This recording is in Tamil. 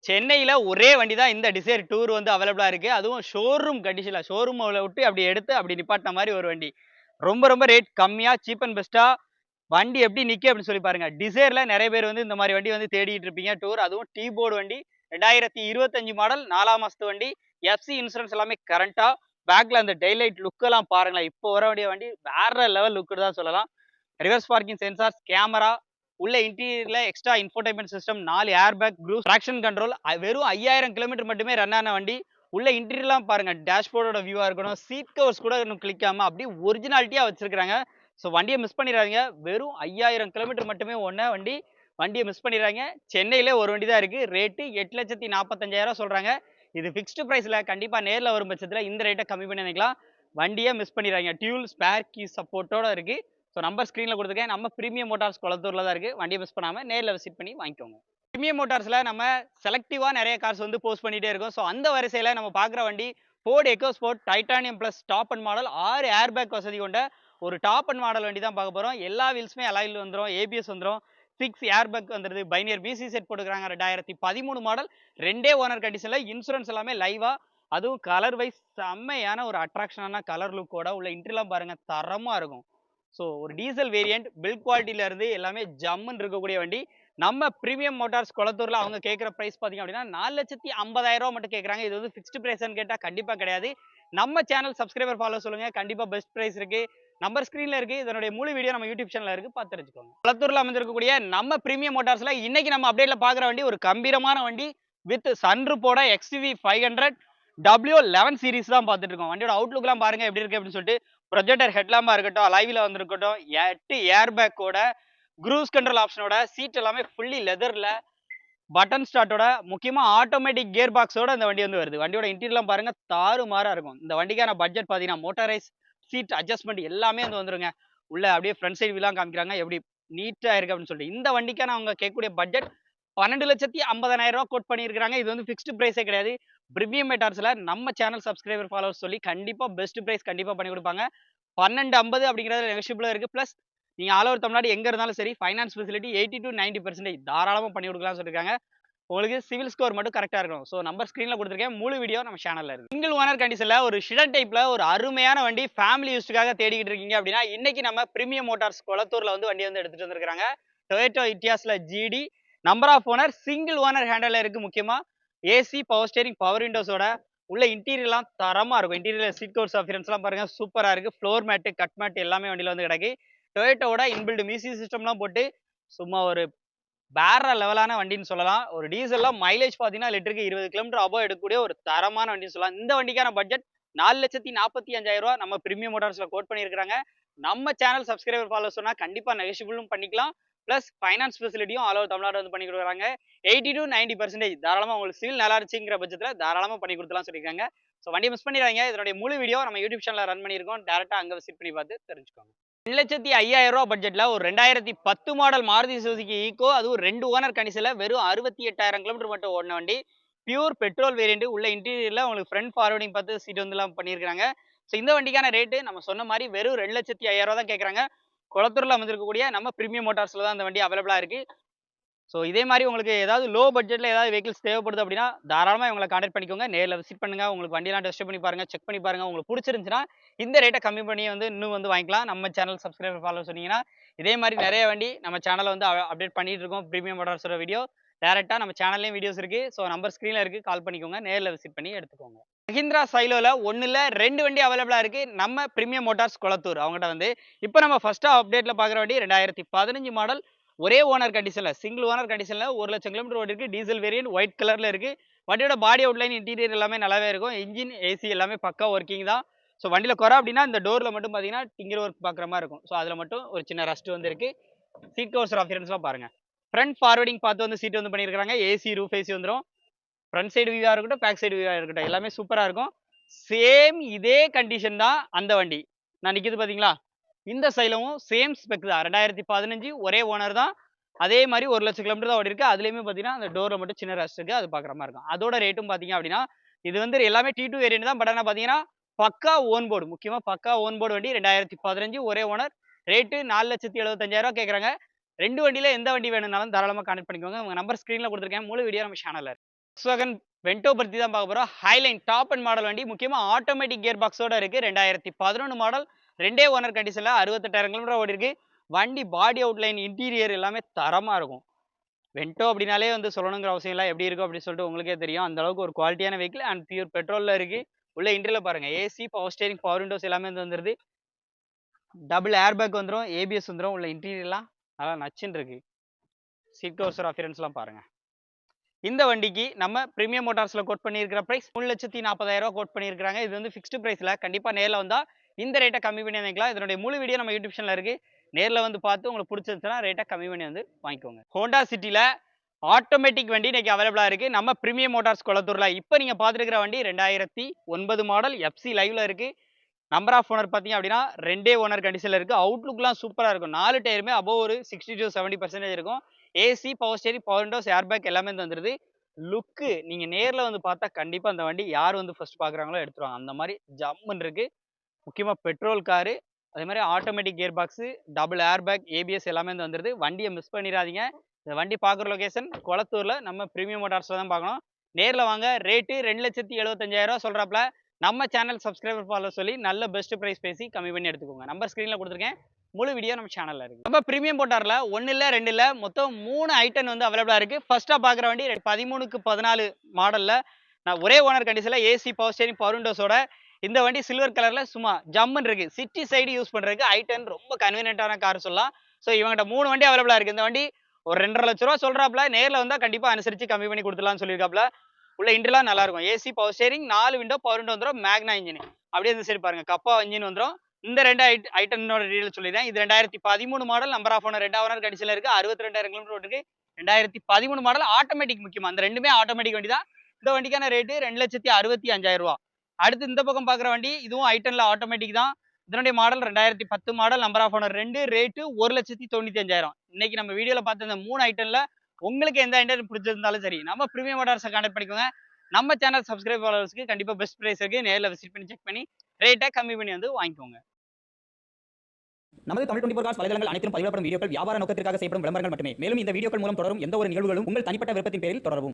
சென்னையில ஒரே வண்டி தான் இந்த டிசைர் டூர் வந்து அவைலபிளா இருக்கு. அதுவும் ஷோரூம் கண்டிஷன்ல ஷோரூம்ல விட்டு அப்படி எடுத்து அப்படி நிப்பாட்டின மாரி ஒரு வண்டி. ரொம்ப ரொம்ப ரேட் கம்மியா சீப் அண்ட் பெஸ்ட்டா வண்டி எப்படி நிக்கும் அப்படின்னு சொல்லி பாருங்க. டிசைர்ல நெறைய பேர் வந்து இந்த மாரி வண்டி வந்து தேடிட்டு இருப்பீங்க. டூர் அதுவும் டீ போர்டு வண்டி 2025 மாடல் 4ஆம் மாசத்து வண்டி. எஃப்சி இன்சூரன்ஸ் எல்லாமே கரண்ட்டா. பேக்ல அந்த டெய்லைட் லுக் எல்லாம் பாருங்களேன். இப்போ வர வேண்டிய வண்டி வேற லெவல் லுக் தான் சொல்லலாம். ரிவர்ஸ் பார்க்கிங் சென்சார்ஸ், கேமரா, உள்ள இன்டீரியர்ல extra infotainment system, 4 air bag, cruise traction control. வெறும் 5000 கிலோமீட்டர் மட்டுமே ரன் ஆன வண்டி. உள்ள இன்டீரியர்லாம் பாருங்க. டேஷ்போர்டோட வியூவா இருக்கட்டும், சீட் கவர்ஸ் கூட இன்னும் கிளிக்காம அப்படியே ஒரிஜினாலிட்டியா வச்சிருக்காங்க. ஸோ வண்டிய மிஸ் பண்ணிறாதீங்க. வெறும் 5000 கிலோமீட்டர் மட்டுமே ஓடுன வண்டி. வண்டிய மிஸ் பண்ணிறாதீங்க. சென்னையிலே ஒரு வண்டி தான் இருக்கு. ரேட்டு 8,45,000 சொல்றாங்க. இது ஃபிக்ஸ்டு பிரைஸ்ல கண்டிப்பா நேர்ல வரும் பட்சத்துல இந்த ரேட்ட கம்மி பண்ணி வாங்கிக்கலாம். வண்டிய மிஸ் பண்ணிறாதீங்க. டியூல், ஸ்பேர் கீ சப்போர்ட்டோட இருக்கு. ஸோ நம்பர் ஸ்க்ரீன்ல குடுத்துருக்கேன். நம்ம பிரீமியம் மோட்டார்ஸ் கொளத்தூர்ல தான் இருக்கு. வண்டிய மிஸ் பண்ணாம நேர்ல விசிட் பண்ணி வாங்கிக்கோங்க. பிரீமியம் மோட்டார்ஸ்ல நம்ம செலக்டிவா நெறைய கார்ஸ் வந்து போஸ்ட் பண்ணிட்டே இருக்கோம். ஸோ அந்த வரிசையில நம்ம பார்க்குற வண்டி Ford EcoSport titanium plus top and model 6 air bag வசதி கொண்ட ஒரு டாப் அண்ட் மாடல் வண்டி தான் பார்க்க போறோம். எல்லா வீல்ஸுமே அலாய் வீல் வந்துரும். ஏபிஎஸ் வந்துரும். 6 ஏர் பேக் வந்துருது. பைனியர் பிசி செட் போட்டுருக்காங்க. 2013 மாடல் 2டே ஓனர் கண்டிஷன்ல இன்சூரன்ஸ் எல்லாமே லைவா அதுவும் கலர் வைஸ் செம்மையான ஒரு அட்ராக்ஷனான கலர் லுக்கோட உள்ள இன்டீரியர்லாம் பாருங்க தரமா இருக்கும். ஸோ ஒரு டீசல் வேரியன்ட் பில்ட் குவாலிட்டியில இருந்து எல்லாமே ஜம்முன்னு இருக்கக்கூடிய வண்டி. நம்ம பிரீமியம் மோட்டார்ஸ் கொளத்தூர்ல அவங்க கேட்குற பிரைஸ் பார்த்தீங்க அப்படின்னா 4,50,000 மட்டும் கேட்குறாங்க. இது வந்து ஃபிக்ஸ்டு பிரைஸ்ன்னு கேட்டால் கண்டிப்பாக கிடையாது. நம்ம சேனல் சப்ஸ்கிரைபர் ஃபாலோ சொல்லுங்க. கண்டிப்பாக பெஸ்ட் பிரைஸ் இருக்கு. நம்பர் ஸ்க்ரீன்ல இருக்கு. இதனுடைய முழு வீடியோ நம்ம யூடியூப் சேனல்ல இருக்கு. பார்த்து தெரிஞ்சுக்கோங்க. கொளத்தூர்ல அமைந்திருக்கக்கூடிய நம்ம பிரீமியம் மோட்டார்ஸ்ல இன்னைக்கு நம்ம அப்டேட்ல பார்க்குற வண்டி ஒரு கம்பீரமான வண்டி வித் சன்ரூஃபோட XUV 500 W11 சீரிஸ் தான் பார்த்துட்டு இருக்கோம். வண்டியோட அவுட்லுக்லாம் பாருங்க எப்படி இருக்கு அப்படின்னு சொல்லிட்டு ப்ரொஜெக்டர் ஹெட்லாம்பா இருக்கட்டும், அலைவில வந்திருக்கட்டும், 8 ஏர் பேக்கோட, க்ரூஸ் கண்ட்ரோல் ஆப்ஷனோட, சீட் எல்லாமே ஃபுல்லி லெதர்ல, பட்டன் ஸ்டார்ட்டோட, முக்கியமா ஆட்டோமேட்டிக் கியர் பாக்ஸோட இந்த வண்டி வந்து வருது. வண்டியோட இன்டீரியர்லாம் பாருங்க தாறுமாறா இருக்கும். இந்த வண்டிக்கான பட்ஜெட் பார்த்தீங்கன்னா, மோட்டரைஸ் சீட் அட்ஜஸ்ட்மெண்ட் எல்லாமே வந்து வந்துருங்க. உள்ள அப்படியே ஃப்ரண்ட் சைடு வியூலாம் காமிக்கிறாங்க. எப்படி நீட்டா இருக்கு அப்படின்னு சொல்லிட்டு. இந்த வண்டிக்கான அவங்க கேட்கக்கூடிய பட்ஜெட் 12,50,000 கோட் பண்ணியிருக்காங்க. இது வந்து ஃபிக்ஸ்டு பிரைஸே கிடையாது. பிரீமியம் மோட்டார்ஸ்ல நம்ம சேனல் சப்ஸ்கிரைபர் ஃபாலோவர்ஸ் சொல்லி கண்டிப்பா பெஸ்ட் பிரைஸ் கண்டிப்பா பண்ணி கொடுப்பாங்க. 1250 அப்படிங்கிறது நெகோஷியபிளா இருக்கு. பிளஸ் நீங்க ஆல் ஓவர் தமிழ்நாடு எங்க இருந்தாலும் சரி ஃபைனான்ஸ் ஃபெசிலிட்டி 80 to 90% தாராளமா பண்ணி கொடுக்கலாம்னு சொல்லியிருக்காங்க. உங்களுக்கு சிவில் ஸ்கோர் மட்டும் கரெக்டா இருக்கணும். ஸோ நம்பர் ஸ்க்ரீன்ல கொடுத்துருக்கேன். முழு வீடியோ நம்ம சேனல்ல இருக்கு. சிங்கிள் ஓனர் கண்டிஷன்ல ஒரு ஷிடன் டைப்ல ஒரு அருமையான வண்டி ஃபேமிலி யூஸ்டுக்காக தேடிக்கிட்டு இருக்கீங்க அப்படின்னா இன்னைக்கு நம்ம பிரீமியம் மோட்டார்ஸ் கொளத்தூர்ல வந்து வண்டி வந்து எடுத்துட்டு வந்திருக்காங்க. டொயோட்டோ இட்டியாஸ்ல GD number of owner single owner ஹேண்டல்ல இருக்கு. முக்கியமா ஏசி பவர் ஸ்டேரிங் பவர் விண்டோஸோட உள்ள இன்டீரியர்லாம் தரமா இருக்கும். இன்டீரியர் சீட் கவர்ஸ் அப்பியரன்ஸ்லாம் பாருங்க சூப்பரா இருக்கு. ஃப்ளோர் மேட், கட் மேட் எல்லாமே வண்டியில வந்து கிடக்கு. டொயோட்டோட இன்பில்ட் மியூசிக் சிஸ்டம்லாம் போட்டு சும்மா ஒரு வேற லெவலான வண்டின்னு சொல்லலாம். ஒரு டீசல்லாம் மைலேஜ் பார்த்தீங்கன்னா லிட்டருக்கு 20 கிலோமீட்டர் அபோவ் எடுக்கக்கூடிய ஒரு தரமான வண்டின்னு சொல்லலாம். இந்த வண்டிக்கான பட்ஜெட் 4,45,000 நம்ம பிரீமியம் மோட்டார்ஸ்ல கோட் பண்ணியிருக்காங்க. நம்ம சேனல் சப்ஸ்கிரைபர் ஃபாலோ சொன்னா கண்டிப்பா நெகோஷியபிளும் பண்ணிக்கலாம். பிளஸ் ஃபைனான்ஸ் ஃபெசிலிட்டியும் ஆல் ஓவர் தமிழ்நாடு வந்து பண்ணி கொடுக்குறாங்க. 80 to 90% தாராளமா உங்களுக்கு சிவில் நல்லா இருந்துச்சுங்கிற பட்சத்துல தாராளமா பண்ணி கொடுத்துலாம் சொல்லியிருக்காங்க. ஸோ வண்டியை மிஸ் பண்ணிடாதீங்க. இதனுடைய முழு வீடியோ நம்ம யூடியூப் சேனல்ல ரன் பண்ணியிருக்கோம். டேரக்டா அங்க விசிட் பண்ணி பார்த்து தெரிஞ்சுக்கோங்க. 2,05,000 பட்ஜெட்ல ஒரு 2010 மாடல் மாருதி சுசுகி ஈகோ அதுவும் 2 ஓனர் கண்டிஷன்ல வெறும் 68,000 கிலோமீட்டர் மட்டும் ஓடின வண்டி. பியூர் பெட்ரோல் வேரியன்ட் உள்ள இன்டீரியர்ல உங்களுக்கு ஃப்ரண்ட் ஃபார்வர்டிங் பார்த்து சீட் வந்துலாம் பண்ணியிருக்காங்க. ஸோ இந்த வண்டிக்கான ரேட்டு நம்ம சொன்ன மாதிரி வெறும் 2,05,000 தான் கேட்குறாங்க. குளத்தூர்ல அமைஞ்சிருக்கக்கூடிய நம்ம பிரீமியம் மோட்டார்ஸ்ல தான் அந்த வண்டி அவைலபிளா இருக்கு. ஸோ இதே மாதிரி உங்களுக்கு ஏதாவது லோ பட்ஜெட்ல ஏதாவது வெஹிக்கிள்ஸ் தேவைப்படுது அப்படின்னா தாராளமா இவங்களை கான்டாக்ட் பண்ணிக்கோங்க. நேர்ல விசிட் பண்ணுங்க. உங்களுக்கு வண்டியெல்லாம் டெஸ்ட் பண்ணி பாருங்க, செக் பண்ணி பாருங்க. உங்களுக்கு பிடிச்சிருந்துச்சுன்னா இந்த ரேட்டை கம்மி பண்ணி வந்து இன்னும் வந்து வாங்கிக்கலாம். நம்ம சேனல் சப்ஸ்கிரைபர் ஃபாலோ சொன்னீங்கன்னா இதே மாதிரி நிறைய வண்டி நம்ம சேனலை வந்து அப்டேட் பண்ணிட்டு இருக்கோம். பிரீமியம் மோட்டார்ஸோட வீடியோ டேரக்டா நம்ம சேனல்லையும் வீடியோஸ் இருக்கு. ஸோ நம்பர் ஸ்க்ரீன்ல இருக்கு. கால் பண்ணிக்கோங்க. நேர்ல விசிட் பண்ணி எடுத்துக்கோங்க. மஹிந்திரா சைலோல ஒன்னு இல்ல 2 வண்டி அவைலபிளா இருக்கு. நம்ம பிரீமியம் மோட்டார்ஸ் கொளத்தூர் அவங்ககிட்ட வந்து இப்போ நம்ம ஃபர்ஸ்ட் அப்டேட்ல பார்க்குற வண்டி 2015 மாடல் ஒரே ஓனர் கண்டிஷன்ல சிங்கிள் ஓனர் கண்டிஷன்ல 1,00,000 கிலோமீட்டர் ஓடி இருக்கு. டீசல் வேரியன்ட் ஒயிட் கலர்ல இருக்கு. வண்டியோட பாடி அவுட்லைன் இன்டீரியர் எல்லாமே நல்லாவே இருக்கும். இன்ஜின் ஏசி எல்லாமே பக்கா ஒர்க்கிங் தான். ஸோ வண்டியில குறை அப்படின்னா இந்த டோர்ல மட்டும் பார்த்தீங்கன்னா டிங்கர் ஒர்க் பார்க்குற மாதிரி இருக்கும். ஸோ அதில் மட்டும் ஒரு சின்ன ரஸ்ட் வந்து இருக்கு. சீட் கவர்ஸ் அப்பியரன்ஸ்லாம் பாருங்க. ஃப்ரண்ட் ஃபார்வர்டிங் பார்த்து வந்து சீட் வந்து பண்ணியிருக்காங்க. ஏசி ரூஃப் ஏசி வந்துடும். ஃப்ரண்ட் சைடு வியூவா இருக்கட்டும், பேக் சைடு வியூவா இருக்கட்டும் எல்லாமே சூப்பரா இருக்கும். சேம் இதே கண்டிஷன் தான் அந்த வண்டி. நான் நிக்குது பார்த்தீங்களா? இந்த சைலமும் சேம் ஸ்பெக் தான். 2015 ஒரே ஓனர் தான். அதே மாரி 1,00,000 கிலோமீட்டர் தான் ஓடிருக்கு. அதுலயுமே பார்த்தீங்கன்னா, அந்த டோர்ல மட்டும் சின்ன ரஸ்ட் இருக்கு. அது பார்க்குற மாரி இருக்கும். அதோட ரேட்டும் பார்த்தீங்க அப்படின்னா, இது வந்து எல்லாமே T2 வேரியன்ட் தான். பட் ஆனா பார்த்தீங்கன்னா, பக்கா ஓன் போர்டு. முக்கியமா பக்கா ஓன் போர்டு வண்டி 2015 ஒரே ஓனர். ரேட்டு 4,75,000 கேட்குறாங்க. 2 வண்டியில எந்த வண்டி வேணும்னாலும் தாராளமா கான்டாக்ட் பண்ணிக்கோங்க. உங்க நம்பர் ஸ்க்ரீன்ல குடுத்துருக்கேன். முழு வீடியோ நம்ம சேனல்ல இருக்கு. Volkswagen வென்டோ பத்தி தான் பார்க்க போறோம். ஹைலைன் டாப் அண்ட் மாடல் வண்டி. முக்கியமா ஆட்டோமேட்டிக் கியர் பாக்ஸோட இருக்கு. 2011 மாடல். 2 ஓனர் கண்டிஷன்ல 68,000 கிலோமீட்டர் ஓடிருக்கு. வண்டி பாடி அவுட்லைன், இன்டீரியர் எல்லாமே தரமா இருக்கும். வென்டோ அப்படின்னாலே வந்து சொல்லணுங்கிற அவசியம் இல்ல. எப்படி இருக்கும் அப்படின்னு சொல்லிட்டு உங்களுக்கே தெரியும். அந்த அளவுக்கு ஒரு குவாலிட்டியான வெஹிக்கிள் அண்ட் பியூர் பெட்ரோல்ல இருக்கு. உள்ள இன்டீரியர்ல பாருங்க. AC, power steering, power Windows எல்லாமே வந்து வந்துருது. டபுள் ஏர் பேக் வந்துரும். ஏபிஎஸ் வந்துரும். உள்ள இன்டீரியர்லாம் நல்லா நச்சுன்னு இருக்கு. சீட் கவர்ஸ் அப்பியரன்ஸ்லாம் பாருங்க. இந்த வண்டிக்கு நம்ம பிரீமியம் மோட்டார்ஸ்ல கோட் பண்ணியிருக்கிற பிரைஸ் 3,40,000 கோட் பண்ணியிருக்காங்க. இது வந்து ஃபிக்ஸ்டு பிரைஸ்ல. கண்டிப்பா நேர்ல வந்தா இந்த ரேட்டை கம்மி பண்ணி வாங்கிக்கலாம். இதனுடைய முழு வீடியோ நம்ம யூடியூப் சேனல்ல இருக்கு. நேர்ல வந்து பார்த்து உங்களுக்கு பிடிச்சிருந்துச்சுன்னா ரேட்டை கம்மி பண்ணி வந்து வாங்கிக்கோங்க. ஹோண்டா சிட்டில ஆட்டோமேட்டிக் வண்டி இன்னைக்கு அவைலபிளா இருக்கு. நம்ம பிரீமியம் மோட்டார்ஸ் கொளத்தூர்ல. இப்போ நீங்க பார்த்துருக்கிற வண்டி 2009 மாடல் எஃப்சி லைவ்ல இருக்கு. நம்பர் ஆஃப் ஓனர் பார்த்தீங்க அப்படின்னா 2 ஓனர் கண்டிஷன்ல இருக்கு. அவுட்லுக்லாம் சூப்பரா இருக்கும். 4 டயருமே அபோவ் ஒரு 60 to 70% இருக்கும். AC, power steering, power Windows, air bag எல்லாமே வந்துருது. லுக்கு நீங்க நேர்ல வந்து பார்த்தா கண்டிப்பா அந்த வண்டி யார் வந்து ஃபர்ஸ்ட் பார்க்குறாங்களோ எடுத்துருவாங்க. அந்த மாதிரி ஜம்முன்னு இருக்கு. முக்கியமா பெட்ரோல் காரு, அதே மாதிரி automatic gear box, double air bag, ABS எல்லாமே வந்து வந்துருது. வண்டியை மிஸ் பண்ணிடாதீங்க. இந்த வண்டி பார்க்குற லொகேஷன் கொளத்தூர்ல. நம்ம பிரீமியம் மோட்டார்ஸ்ல தான் பார்க்கணும். நேர்ல வாங்க. ரேட்டு 2,75,000 சொல்றாப்ல. நம்ம சேனல் சப்ஸ்கிரைபர் ஃபாலோ சொல்லி நல்ல பெஸ்ட் பிரைஸ் பேசி கம்மி பண்ணி எடுத்துக்கோங்க. நம்பர் ஸ்க்ரீன்ல கொடுத்துருக்கேன். முழு வீடியோ நம்ம சேனல்ல இருக்கு. நம்ம பிரீமியம் மோட்டார்ல 1 இல்ல 2 இல்ல மொத்தம் 3 ஐட்டம் வந்து அவைலபிளா இருக்கு. ஃபர்ஸ்டா பார்க்குற வண்டி 13க்கு 14 மாடல்ல நான் ஒரே ஓனர் கண்டிஷன்ல ஏசி, பவர் ஸ்டீரிங், பவர் விண்டோஸோட இந்த வண்டி சில்வர் கலர்ல சும்மா ஜம்முன்னு இருக்கு. சிட்டி சைடு யூஸ் பண்றதுக்கு ஐட்டன் ரொம்ப கன்வீனியன்ட்டான கார் சொல்லலாம். ஸோ இவங்கிட்ட 3 வண்டி அவைலபிளா இருக்கு. இந்த வண்டி ஒரு 2,50,000 லட்ச சொல்றாப்ல. நேர்ல வந்தா கண்டிப்பா அனுசரிச்சு கம்மி பண்ணி கொடுத்துலாம்னு சொல்லியிருக்காப்ல. உள்ள இன்டர்லாம் நல்லா இருக்கும். AC, power steering, 4 window, power window வந்துரும். மேக்னா இன்ஜின். அப்படியே இந்த சைடு பாருங்க. கப்பா இன்ஜின் வந்துரும். இந்த 2 ஐட்டனோட டீடைல் சொல்லிடுறேன். இது 2013 model. Number of owner 2 owner கண்டிஷன்ல இருக்கு. 62,000 கிலோமீட்டர் ஓடிருக்கு. 2013 மாடல் ஆட்டோமேட்டிக் முக்கியமா. அந்த ரெண்டுமே ஆட்டோமேட்டிக் வண்டி தான். இந்த வண்டிக்கான ரேட்டு 2,65,500. அடுத்து இந்த பக்கம் பார்க்குற வண்டி இதுவும் ஐட்டன்ல ஆட்டோமேட்டிக் தான். இதனுடைய model 2010 model. Number of owner 2, rate 1,95,000. இன்னைக்கு நம்ம வீடியோல பார்த்த இந்த 3 ஐட்டன்ல உங்களுக்கு எந்த ஐட்டம் பிடிச்சிருந்தாலும் சரி, நம்ம பிரீமியம் மோட்டார்ஸை கான்டாக்ட் பண்ணிக்கோங்க. நம்ம சேனல் சப்ஸ்கிரைப் ஃபாலோவர்ஸ்க்கு கண்டிப்பா பெஸ்ட் பிரைஸ் இருக்கு. நேர்ல விசிட் பண்ணி செக் பண்ணி ரேட்டை கம்மி பண்ணி வந்து வாங்கிக்கோங்க. நமது தமிழ் 24 காஸ் வலைதளங்கள் அனைத்தும் பதிவிடப்படும் வீடியோக்கள் வியாபார நோக்கத்திற்காக செய்யப்படும் விளம்பரங்கள் மட்டுமே. மேலும் இந்த வீடியோக்கள் மூலம் தொடரும் எந்த ஒரு நிகழ்வுகளும் உங்கள் தனிப்பட்ட விருப்பத்தின் பேரில் தொடரவும்.